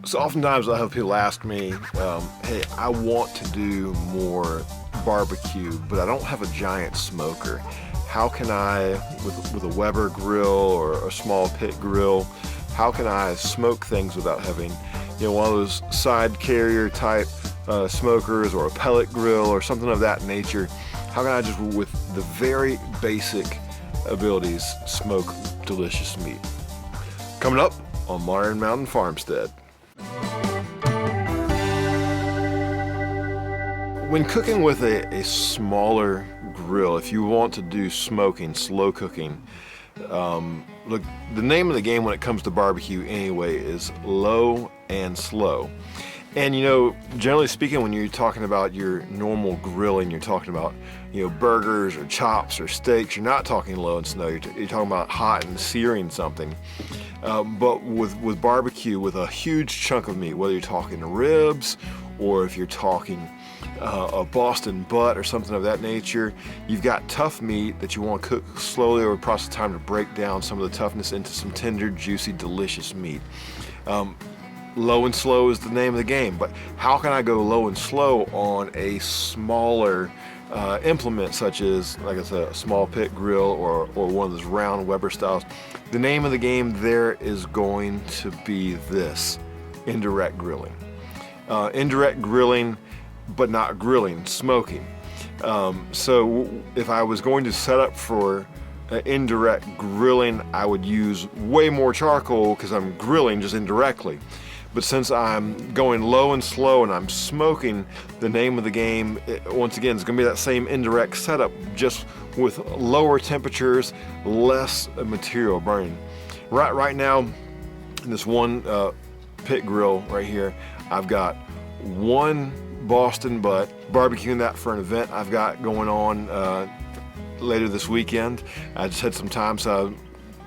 So oftentimes I have people ask me, hey, I want to do more barbecue, but I don't have a giant smoker. How can I, with a Weber grill or a small pit grill, how can I smoke things without having, one of those side carrier type smokers or a pellet grill or something of that nature? How can I just, with the very basic abilities, smoke delicious meat? Coming up on Iron Mountain Farmstead. When cooking with a smaller grill, if you want to do smoking, slow cooking, look, the name of the game when it comes to barbecue anyway is low and slow. And generally speaking, when you're talking about your normal grilling, you're talking about, burgers or chops or steaks, you're not talking low and slow, you're talking about hot and searing something. But with barbecue, with a huge chunk of meat, whether you're talking ribs or if you're talking a Boston butt or something of that nature, you've got tough meat that you want to cook slowly over the process of time to break down some of the toughness into some tender, juicy, delicious meat. Low and slow is the name of the game, but how can I go low and slow on a smaller implement such as, like I said, a small pit grill or one of those round Weber styles? The name of the game there is going to be this: indirect grilling. Indirect grilling, but not grilling, smoking. So if I was going to set up for indirect grilling, I would use way more charcoal because I'm grilling just indirectly. But since I'm going low and slow and I'm smoking, the name of the game, once again, is going to be that same indirect setup, just with lower temperatures, less material burning. Right now, in this one pit grill right here, I've got one Boston butt, barbecuing that for an event I've got going on later this weekend. I just had some time, so I'm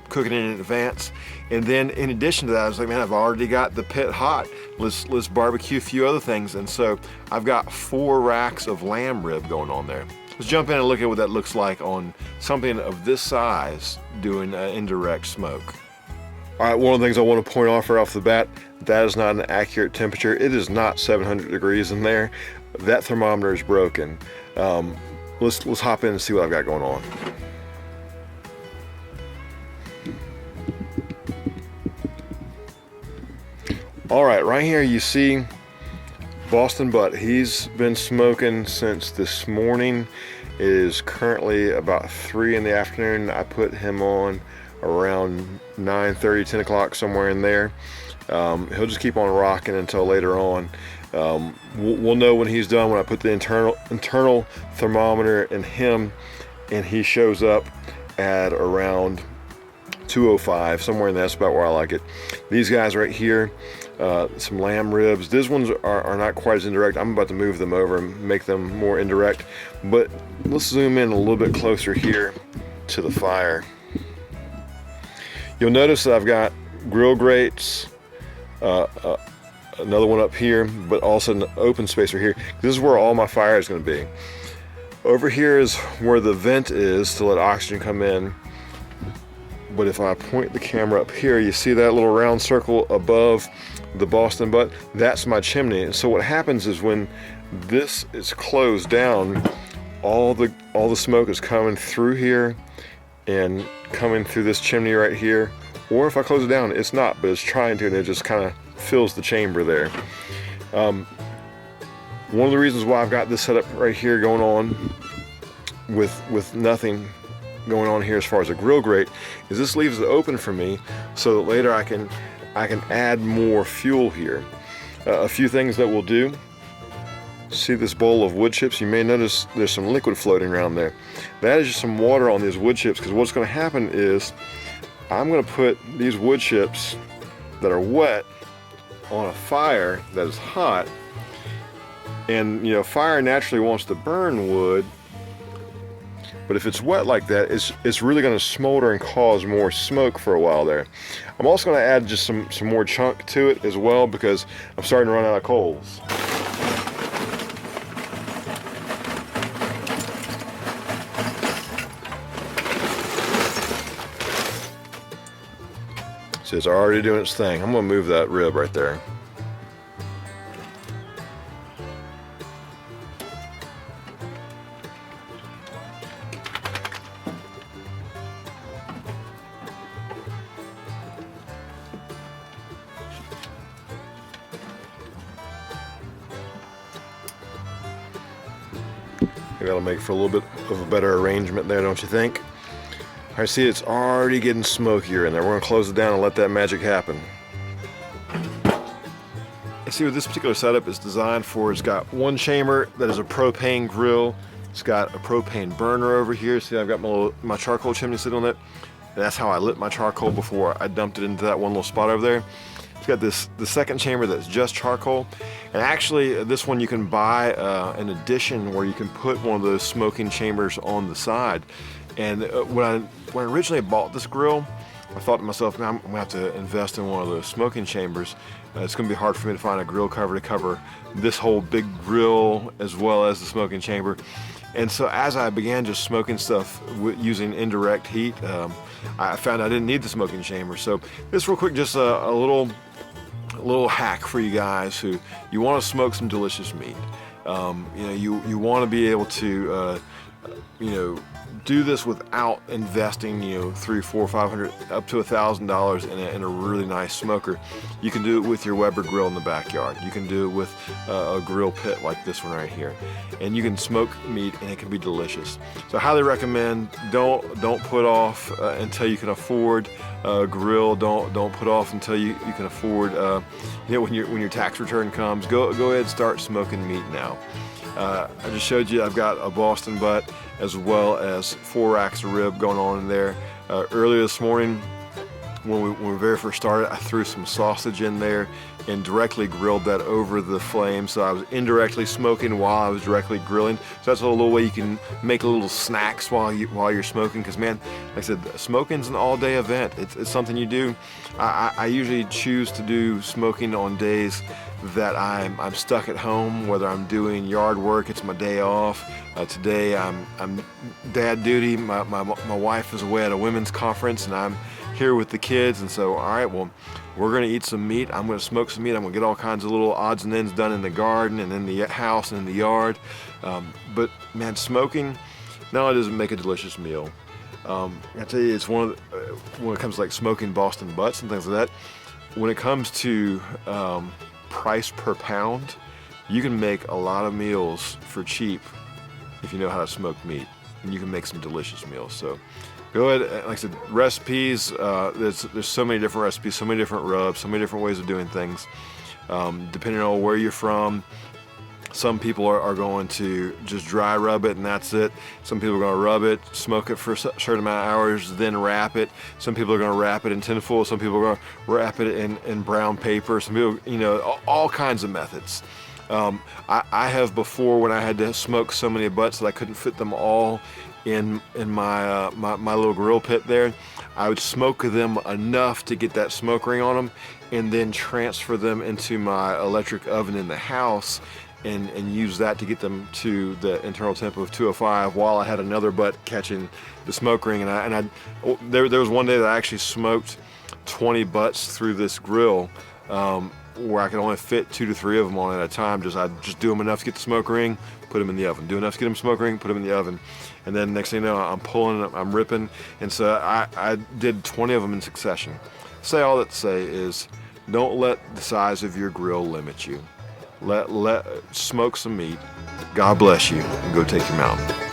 cooking it in advance. And then in addition to that, I was like, man, I've already got the pit hot. Let's barbecue a few other things. And so I've got 4 racks of lamb rib going on there. Let's jump in and look at what that looks like on something of this size doing indirect smoke. All right, one of the things I want to point off right off the bat, that is not an accurate temperature. It is not 700 degrees in there. That thermometer is broken. Let's hop in and see what I've got going on. All right here you see Boston butt. He's been smoking since this morning. It is currently about 3 in the afternoon. I put him on around 9:30, 10 o'clock, somewhere in there. He'll just keep on rocking until later on. We'll know when he's done when I put the internal thermometer in him, and he shows up at around 205, somewhere in there. That's about where I like it. These guys right here, some lamb ribs. These ones are not quite as indirect. I'm about to move them over and make them more indirect, but let's zoom in a little bit closer here to the fire. You'll notice that I've got grill grates, another one up here, but also an open space right here. This is where all my fire is going to be. Over here is where the vent is to let oxygen come in. But if I point the camera up here, you see that little round circle above the Boston butt? That's my chimney. And so what happens is when this is closed down, all the smoke is coming through here and coming through this chimney right here. Or if I close it down, it's not, but it's trying to, and it just kind of fills the chamber there. One of the reasons why I've got this setup right here going on with nothing going on here as far as a grill grate is this leaves it open for me so that later I can add more fuel here. A few things that we'll do. See this bowl of wood chips? You may notice there's some liquid floating around there. That is just some water on these wood chips, because what's going to happen is I'm going to put these wood chips that are wet on a fire that is hot, and fire naturally wants to burn wood, but if it's wet like that, it's really going to smolder and cause more smoke for a while there. I'm also going to add just some more chunk to it as well, because I'm starting to run out of coals. So it's already doing its thing. I'm going to move that rib right there. that'll make for a little bit of a better arrangement there, don't you think? I see it's already getting smokier in there. We're gonna close it down and let that magic happen. You see what this particular setup is designed for. It's got one chamber that is a propane grill. It's got a propane burner over here. See, I've got my charcoal chimney sitting on it. That's how I lit my charcoal before I dumped it into that one little spot over there. It's got the second chamber that's just charcoal, and actually this one you can buy an addition where you can put one of those smoking chambers on the side. And when I originally bought this grill, I thought to myself, man, I'm gonna have to invest in one of those smoking chambers. It's gonna be hard for me to find a grill cover to cover this whole big grill as well as the smoking chamber. And so as I began just smoking stuff using indirect heat, I found I didn't need the smoking chamber. So this real quick, just a little hack for you guys who you want to smoke some delicious meat. You want to be able to do this without investing $300, $400, $500 up to $1,000 in a really nice smoker. You can do it with your Weber grill in the backyard. You can do it with a grill pit like this one right here, and you can smoke meat and it can be delicious. So I highly recommend, don't put off until you can afford a grill. Don't put off until you can afford when your tax return comes. Go ahead and start smoking meat now. I just showed you I've got a Boston butt as well as 4 racks of rib going on in there. Earlier this morning when we very first started, I threw some sausage in there and directly grilled that over the flame. So I was indirectly smoking while I was directly grilling. So that's a little way you can make little snacks while you're smoking. Because man, like I said, smoking's an all-day event. It's something you do. I usually choose to do smoking on days that I'm stuck at home, whether I'm doing yard work, it's my day off. Today I'm dad duty. My wife is away at a women's conference and I'm here with the kids, and so all right, well, we're gonna eat some meat. I'm gonna smoke some meat. I'm gonna get all kinds of little odds and ends done in the garden and in the house and in the yard. But man, smoking not only does it make a delicious meal, I tell you, it's one of the, when it comes to like smoking Boston butts and things like that, when it comes to price per pound, you can make a lot of meals for cheap if you know how to smoke meat, and you can make some delicious meals. So go ahead, like I said, recipes, there's so many different recipes, so many different rubs, so many different ways of doing things, depending on where you're from. Some people are going to just dry rub it and that's it. Some people are going to rub it, smoke it for a certain amount of hours, then wrap it. Some people are going to wrap it in tinfoil. Some people are going to wrap it in brown paper. Some people, all kinds of methods. I have before, when I had to smoke so many butts that I couldn't fit them all in my little grill pit there, I would smoke them enough to get that smoke ring on them and then transfer them into my electric oven in the house and use that to get them to the internal temp of 205 while I had another butt catching the smoke ring. And there was one day that I actually smoked 20 butts through this grill, where I could only fit 2 to 3 of them on at a time. I'd just do them enough to get the smoke ring, put them in the oven. Do enough to get them smoke ring, put them in the oven. And then next thing you know, I'm pulling, I'm ripping. And so I did 20 of them in succession. Say all that to say is, don't let the size of your grill limit you. Let smoke some meat. God bless you, and go take your mountain.